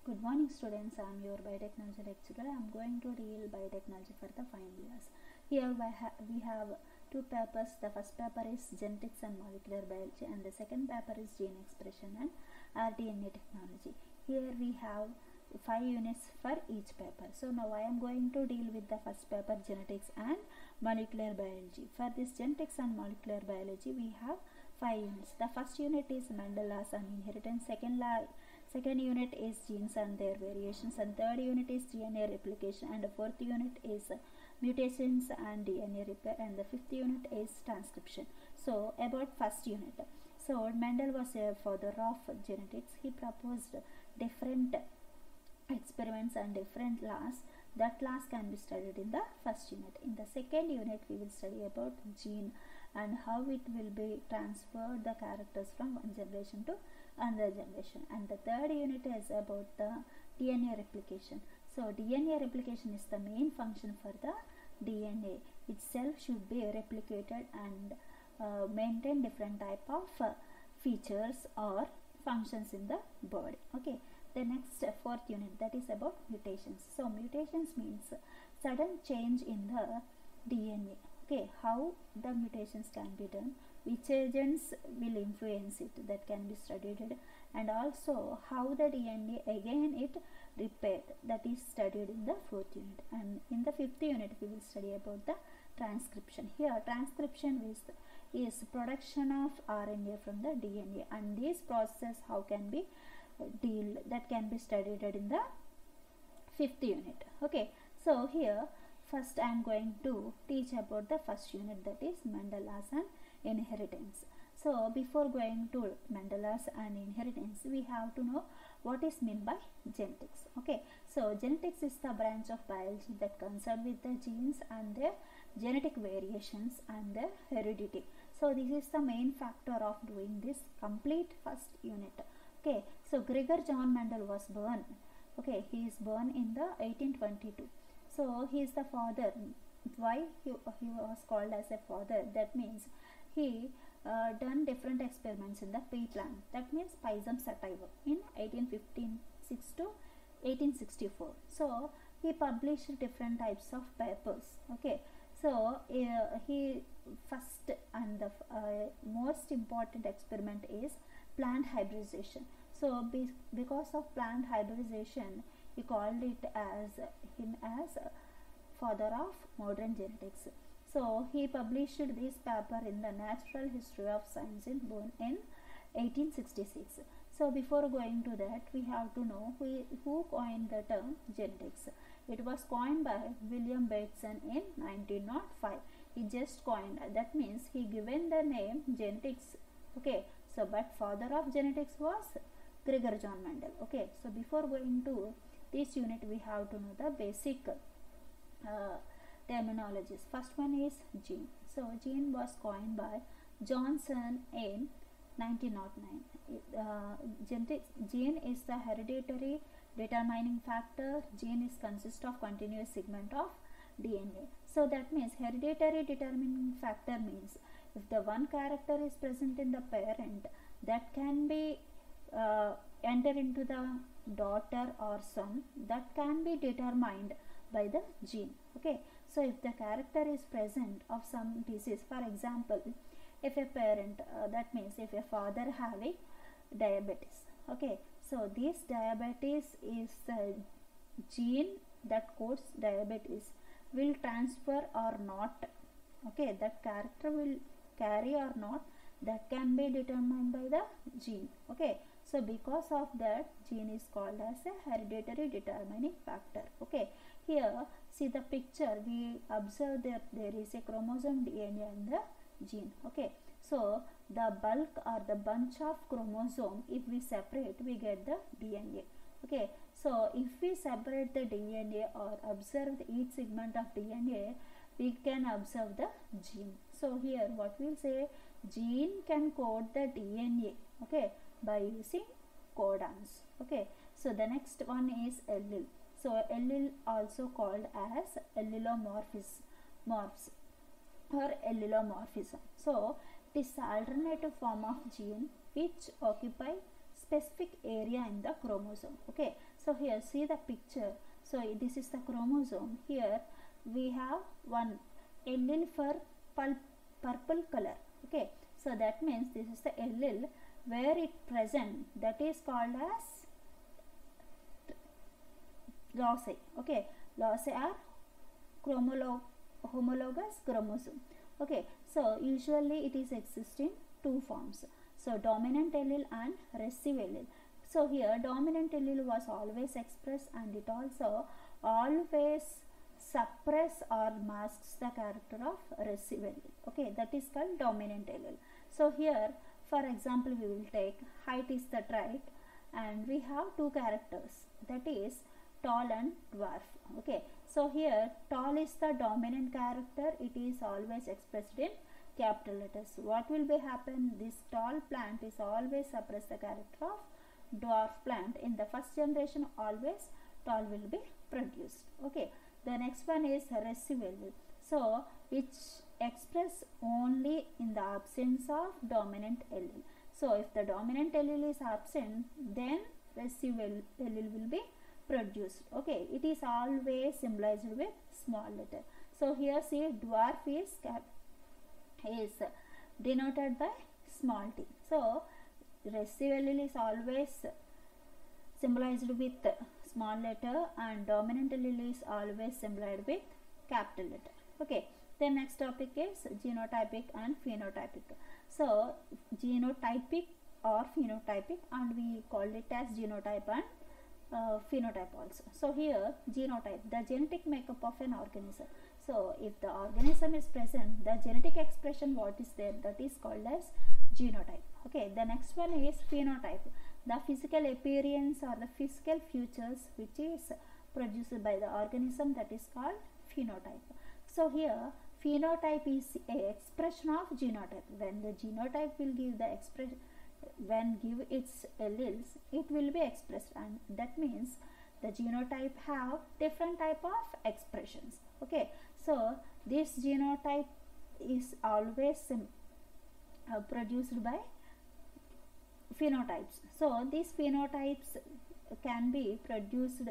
Good morning students, I am your biotechnology lecturer. I am going to deal biotechnology for the final years. Here we have two papers. The first paper is genetics and molecular biology and the second paper is gene expression and rDNA technology. Here we have 5 units for each paper. So now I am going to deal with the first paper, genetics and molecular biology. For this genetics and molecular biology we have 5 units. The first unit is Mendel laws and inheritance. Second unit is genes and their variations, and third unit is DNA replication, and the fourth unit is mutations and DNA repair, and the fifth unit is transcription. So about first unit. So Mendel was a father of genetics. He proposed different experiments and different laws. That laws can be studied in the first unit. In the second unit we will study about gene and how it will be transferred the characters from one generation to another generation, and the third unit is about the DNA replication. So DNA replication is the main function for the DNA itself should be replicated and maintain different type of features or functions in the body. Okay, the next fourth unit, that is about mutations. So mutations means sudden change in the DNA. Okay, how the mutations can be done, which agents will influence it, that can be studied, and also how the DNA again it repaired, that is studied in the fourth unit. And in the fifth unit we will study about the transcription. Here transcription is production of RNA from the DNA, and this process how can be deal, that can be studied in the fifth unit. Okay, so here first I am going to teach about the first unit, that is Mendel laws and inheritance. So before going to Mendel laws and inheritance, we have to know what is meant by genetics. Okay, so genetics is the branch of biology that concerned with the genes and their genetic variations and their heredity. So this is the main factor of doing this complete first unit. Okay, so Gregor John Mendel was born. Okay, he is born in the 1822. So he is the father. Why he was called as a father? That means he done different experiments in the pea plant, that means Pisum sativa, in 1856 to 1864. So he published different types of papers. Okay, so he first and the most important experiment is plant hybridization. So because of plant hybridization, he called it as father of modern genetics. So he published this paper in the Natural History of Science in Bonn in 1866. So before going to that, we have to know who coined the term genetics. It was coined by William Bateson in 1905. He just coined, that means he given the name genetics. Okay, so but father of genetics was Gregor John Mendel. Okay, so before going to this unit, we have to know the basic terminologies. First one is gene. So gene was coined by Johnson in 1909. Gene is the hereditary determining factor. Gene is consist of continuous segment of DNA. So that means hereditary determining factor means if the one character is present in the parent, that can be enter into the daughter or son, that can be determined by the gene. Okay, so if the character is present of some disease, for example, if a parent, that means if a father having diabetes, okay, so this diabetes is the gene that codes diabetes will transfer or not. Okay, that character will carry or not, that can be determined by the gene. Okay, so because of that, gene is called as a hereditary determining factor. Okay, here see the picture, we observe that there is a chromosome DNA in the gene. Okay, so the bulk or the bunch of chromosome, if we separate, we get the DNA. Okay, so if we separate the DNA or observe each segment of DNA, we can observe the gene. So here what we'll say, gene can code the DNA, okay, by using codons. Okay, so the next one is allele. So allele also called as allelomorphism or allelomorphism. So it is the alternative form of gene which occupy specific area in the chromosome. Okay, So here see the picture. So this is the chromosome. Here we have one allele for purple color. Okay, so that means this is the allele where it present, that is called as loci. Okay, loci are homologous chromosome. Okay, so usually it is exist in two forms. So dominant allele and recessive allele. So here dominant allele was always expressed, and it also always suppress or masks the character of recessive allele. Okay, that is called dominant allele. So here for example we will take height is the trait, and we have two characters, that is tall and dwarf. Okay, so here tall is the dominant character, it is always expressed in capital letters. What will be happen? This tall plant is always suppress the character of dwarf plant. In the first generation always tall will be produced. Okay, the next one is recessive allele. So which express only in the absence of dominant allele. So if the dominant allele is absent, then recessive allele will be produced. Okay, it is always symbolized with small letter. So here see dwarf is denoted by small t. So recessive allele is always symbolized with small letter, and dominant allele is always symbolized with capital letter. Okay, the next topic is genotypic and phenotypic. So genotypic or phenotypic, and we call it as genotype and phenotype also. So here genotype, the genetic makeup of an organism. So if the organism is present, the genetic expression what is there, that is called as genotype. Okay, the next one is phenotype, the physical appearance or the physical features which is produced by the organism, that is called phenotype. So here phenotype is a expression of genotype. When the genotype will give the expression, when give its alleles, it will be expressed, and that means the genotype have different type of expressions. Okay, so this genotype is always produced by phenotypes. So these phenotypes can be produced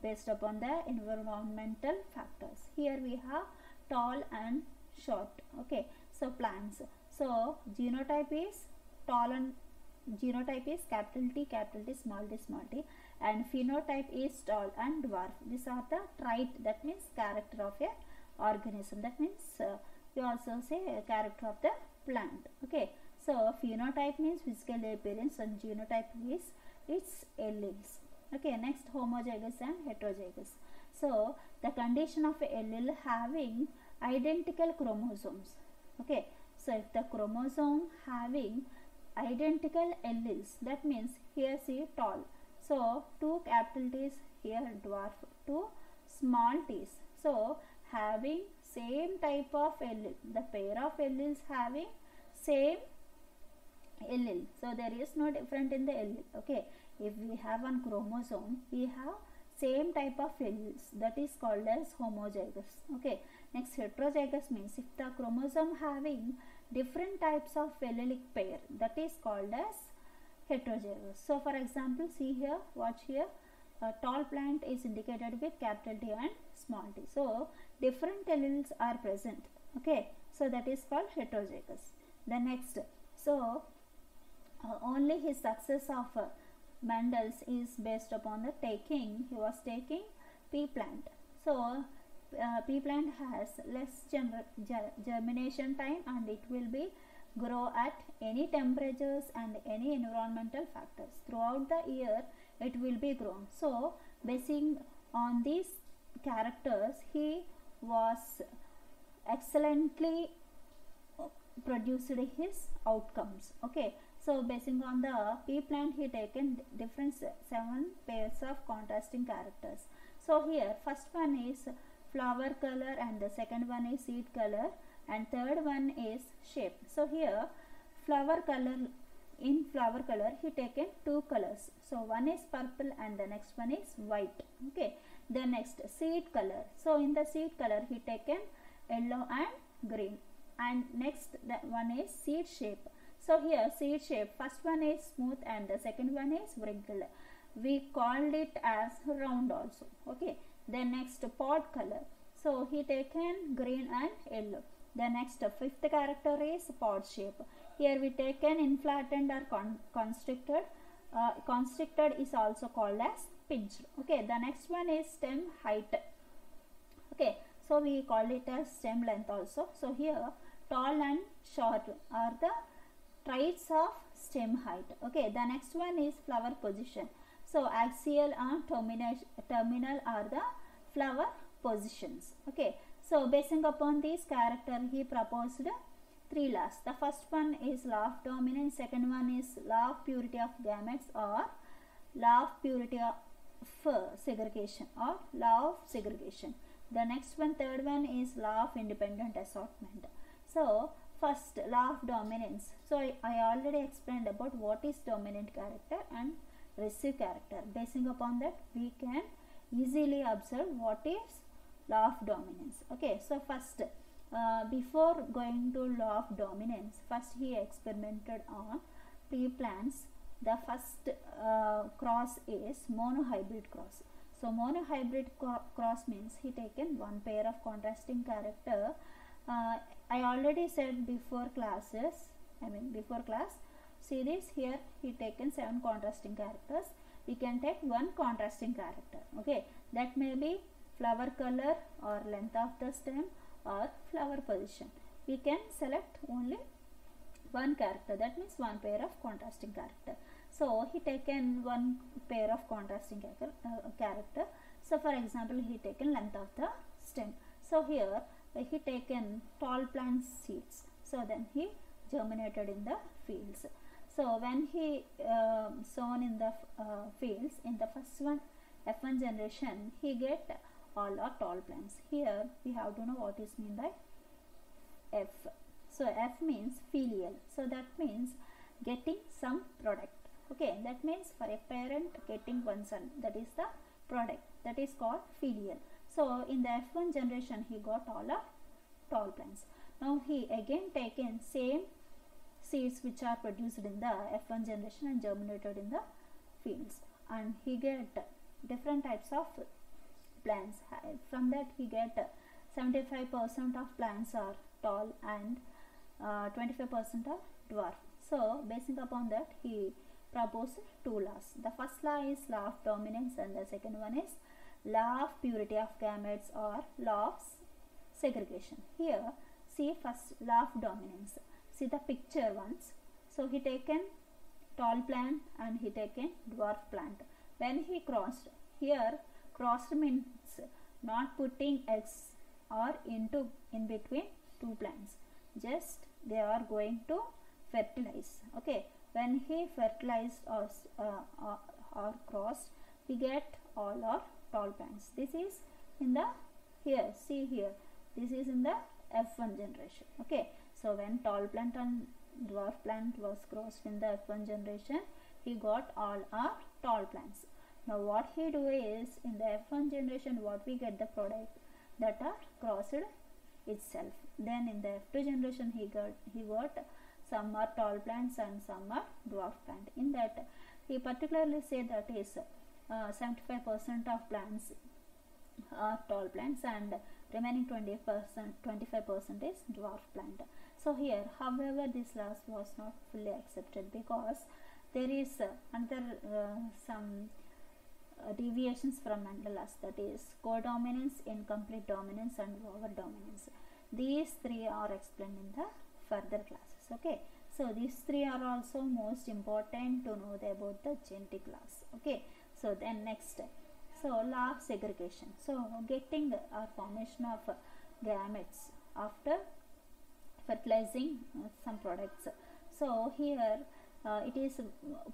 based upon the environmental factors. Here we have tall and short. Okay, so plants. So genotype is tall and genotype is capital T, small t, and phenotype is tall and dwarf. These are the trait, that means character of a organism. That means we also say a character of the plant. Okay, so phenotype means physical appearance, and genotype is its alleles. Okay, next homozygous and heterozygous. So the condition of a allele having identical chromosomes. Okay, so if the chromosome having identical alleles, that means here see tall, so two capital T's, here dwarf, two small t's. So having same type of allele, the pair of alleles having same allele, so there is no difference in the allele. Okay, if we have one chromosome, we have same type of alleles, that is called as homozygous. Okay, next heterozygous means if the chromosome having different types of allelic pair, that is called as heterozygous. So for example, see here, watch here, a tall plant is indicated with capital T and small t. So different alleles are present. Okay, so that is called heterozygous. The next, so only his success of Mendel's is based upon the he was taking pea plant. So pea plant has less germination time, and it will be grow at any temperatures and any environmental factors. Throughout the year it will be grown. So basing on these characters, he was excellently produced his outcomes. Okay, so basing on the pea plant, he taken different 7 pairs of contrasting characters. So here first one is flower color, and the second one is seed color, and third one is shape. So here flower color, in flower color he taken 2 colors. So one is purple and the next one is white. Okay, the next seed color. So in the seed color he taken yellow and green, and next that one is seed shape. So here seed shape, first one is smooth and the second one is wrinkled. we called it as round also. Okay, then next pod color, so he taken green and yellow. The next fifth character is pod shape. Here we taken inflated or constricted. Constricted is also called as pinched. Okay, the next one is stem height. Okay, so we call it as stem length also. So here tall and short are the traits of stem height. Okay, the next one is flower position. So axial and terminal are the flower positions. Okay, so basing upon this character, he proposed three laws. The first one is law of dominance, second one is law of purity of gametes or law of purity of segregation or law of segregation. The next one, third one, is law of independent assortment. So first, law of dominance. So I already explained about what is dominant character and recessive character. Basing upon that, we can easily observe what is law of dominance. Okay, so first, before going to law of dominance, first he experimented on tree plants. The first cross is monohybrid cross. So monohybrid cross means he taken one pair of contrasting character. I already said before class. See this, here he taken 7 contrasting characters. We can take one contrasting character. Okay, that may be flower color or length of the stem or flower position. We can select only one character, that means one pair of contrasting character. So he taken one pair of contrasting character. So for example, he taken length of the stem. So here he taken tall plant seeds. So then he germinated in the fields. So when he sown in the fields, in the first one F1 generation, he get all are tall plants. Here we have to know what is mean by F. So F means filial. So that means getting some product. Okay, that means for a parent getting one son, that is the product, that is called filial. So in the F1 generation, he got all of tall plants. Now he again taken same seeds which are produced in the F1 generation and germinated in the fields, and he get different types of plants. From that he get 75% of plants are tall and 25% are dwarf. So basing upon that, he proposed two laws. The first law is law of dominance and the second one is law of purity of gametes or law of segregation. Here see first law of dominance. See the picture once. So he taken tall plant and he taken dwarf plant. When he crossed, here crossed means not putting eggs or in between two plants, just they are going to fertilize. Okay, when he fertilized or crossed, we get all our tall plants. This is in the here, see here, this is in the F1 generation. Okay, so when tall plant and dwarf plant was crossed in the F1 generation, he got all our tall plants. Now what he do is, in the F1 generation, what we get the product that are crossed itself. Then in the F2 generation, he got some are tall plants and some are dwarf plant. In that, he particularly say that is 75% of plants are tall plants and remaining 25% is dwarf plant. So here, however, this law was not fully accepted because there is another some deviations from Mendel-laws, that is codominance, incomplete dominance and over dominance. These three are explained in the further classes. Okay, so these three are also most important to know about the genetic laws. Okay, so then next, so law of segregation. So getting our formation of gametes after fertilizing some products. So here it is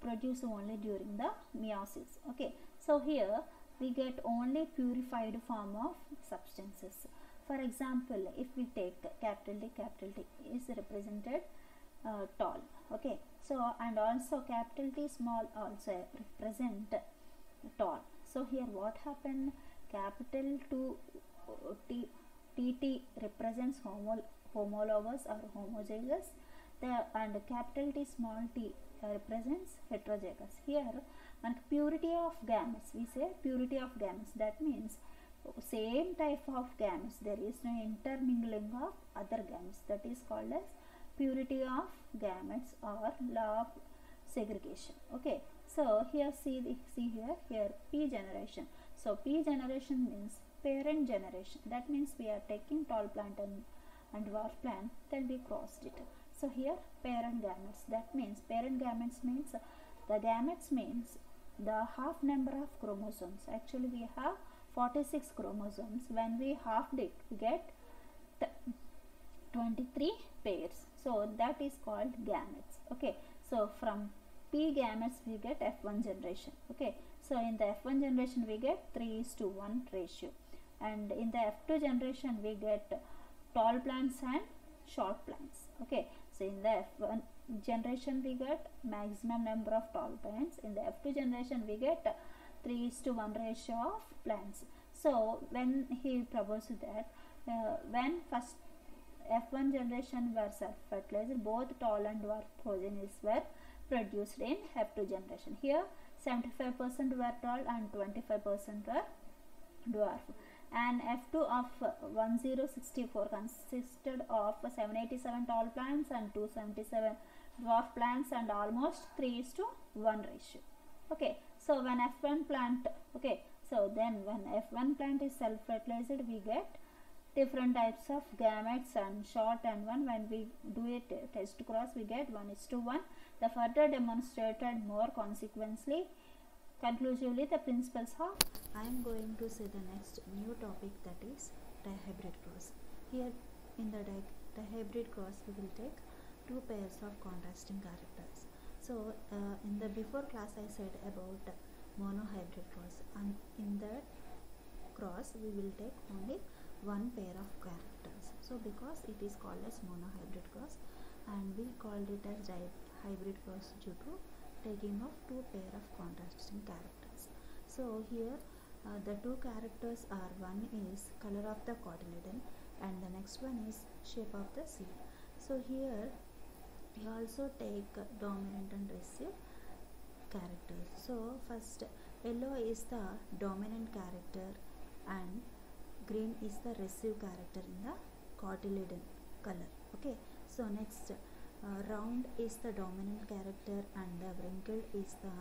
produced only during the meiosis. Okay, so here we get only purified form of substances. For example, if we take capital T is represented tall. Okay, so and also capital T small also represent tall. So here what happened, capital TT represents homologous or homozygous, and capital T small t represents heterozygous. Here మనకి purity of gametes, we say purity of gametes, that means same type of gametes, there is no intermingling of other gametes, that is called as purity of gametes or law of segregation. Okay, so here see here P generation. So P generation means parent generation, that means we are taking tall plant and dwarf plant, then we crossed it. So here parent gametes, that means parent gametes means the gametes means the half number of chromosomes. Actually we have 46 chromosomes. When we halved it, we get 23 pairs. So that is called gametes. Okay, so from P gametes we get F1 generation. Okay, so in the F1 generation we get 3:1 ratio, and in the F2 generation we get tall plants and short plants. Okay, so in the F1 generation we get maximum number of tall plants, in the F2 generation we get 3:1 ratio of plants. So when he proposed that when first F1 generation were self-fertilized, both tall and dwarf progenies were produced in F2 generation. Here 75% were tall and 25% were dwarf, and F2 of 1064 consisted of 787 tall plants and 277 dwarf plants and almost 3:1 ratio. Okay, so when F1 plant, okay, so then when F1 plant is self-fertilized, we get different types of gametes and short and one. When we do it test cross, we get 1:1. The further demonstrated more consequently conclusively the principles of. I am going to say the next new topic, that is dihybrid cross. Here in the dihybrid cross we will take two pairs of contrasting characters. So in the before class I said about monohybrid cross, and in that cross we will take only one pair of characters. So because it is called as monohybrid cross, and we called it as hybrid cross due to taking of two pair of contrasting characters. So here the two characters are, one is color of the cotyledon and the next one is shape of the seed. So here we also take dominant and recessive characters. So first yellow is the dominant character and green is the recessive character in the cotyledon color. Okay, so next round is the dominant character and the wrinkled is the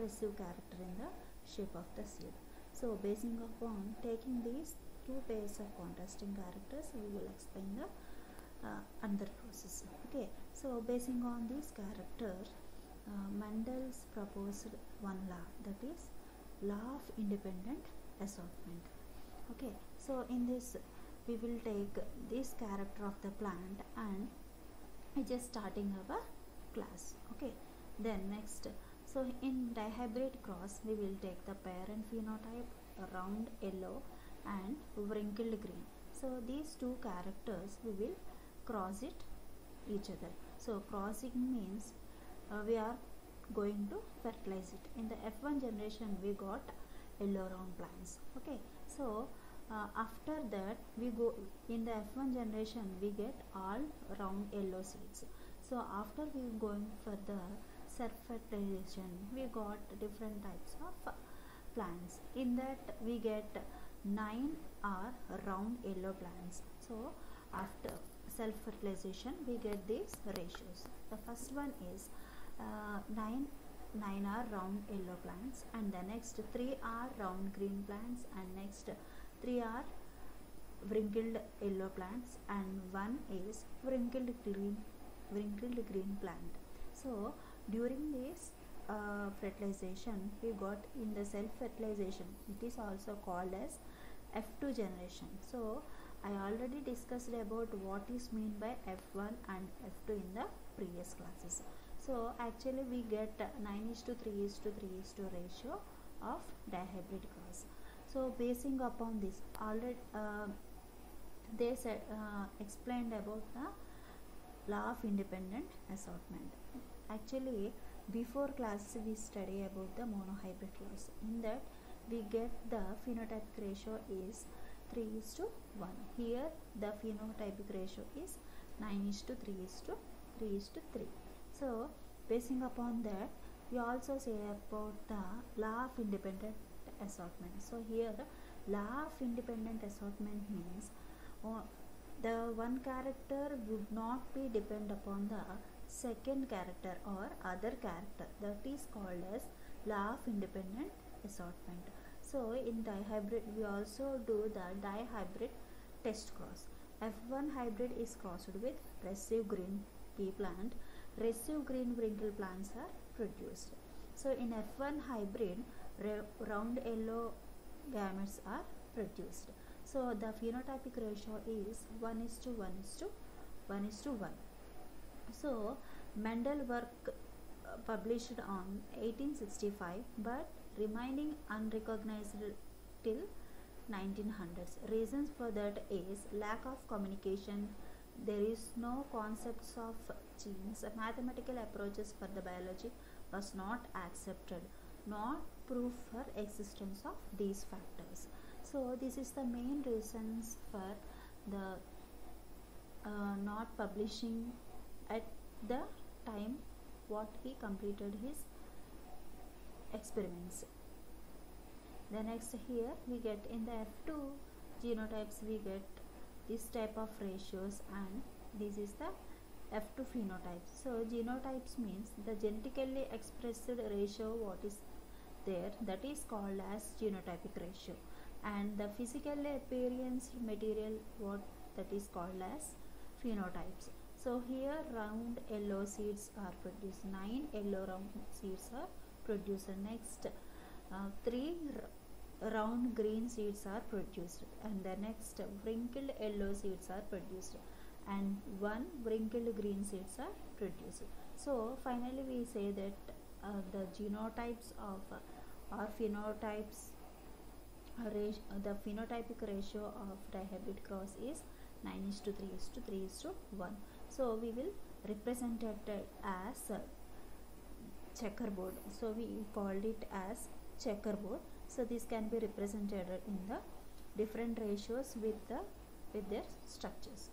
recessive character in the shape of the seed. So basing upon taking these two pairs of contrasting characters, we will explain the another process. Okay, so basing on these characters, Mendel's proposed one law, that is law of independent assortment. Okay, so in this we will take this character of the plant and we just starting our class. Okay, then next, so in dihybrid cross we will take the parent phenotype round yellow and wrinkled green. So these two characters we will cross it each other. So crossing means we are going to fertilize it. In the F1 generation we got yellow round plants. Okay, so after that we go in the F1 generation we get all round yellow seeds. So after we going for the self-fertilization, we got different types of plants. In that we get 9 are round yellow plants. So after self-fertilization we get these ratios. The first one is 9 are round yellow plants, and the next 3 are round green plants, and next 3 are wrinkled yellow plants, and 1 is wrinkled green plant. So during this fertilization we got in the self-fertilization, it is also called as F2 generation. So I already discussed about what is mean by F1 and F2 in the previous classes. So actually we get 9:3:3 ratio of dihybrid cross. So basing upon this, already they said, explained about the law of independent assortment. Actually before class we study about the monohybrid cross. In that we get the phenotypic ratio is 3:1. Here the phenotypic ratio is 9:3:3. So Basing upon that, we also say about the law of independent assortment. So here, law of independent assortment means the one character would not be depend upon the second character or other character. That is called as law of independent assortment. So in dihybrid, we also do the dihybrid test cross. F1 hybrid is crossed with recessive green pea plant. Recessive green wrinkle plants are produced. So in F1 hybrid, round yellow gametes are produced. So the phenotypic ratio is 1:1:1:1. So Mendel work published on 1865 but remaining unrecognized till 1900s. Reasons for that is lack of communication. There is no concepts of genes. Mathematical approaches for the biology was not accepted. Not proof for existence of these factors. So this is the main reasons for the not publishing at the time what he completed his experiments. The next here we get in the F2 genotypes we get this type of ratios, and this is the F2 phenotypes. So genotypes means the genetically expressed ratio what is there, that is called as genotypic ratio, and the physically appearance material what that is called as phenotypes. So here round yellow seeds are produced, 9 yellow round seeds are produced. Next 3 round green seeds are produced, and the next wrinkled yellow seeds are produced, and 1 wrinkled green seeds are produced. So finally we say that the genotypes of or phenotypes the phenotypic ratio of dihybrid cross is 9:3:3:1. So we will represent it as checkerboard. So we called it as checkerboard. So this can be represented in the different ratios with their structures.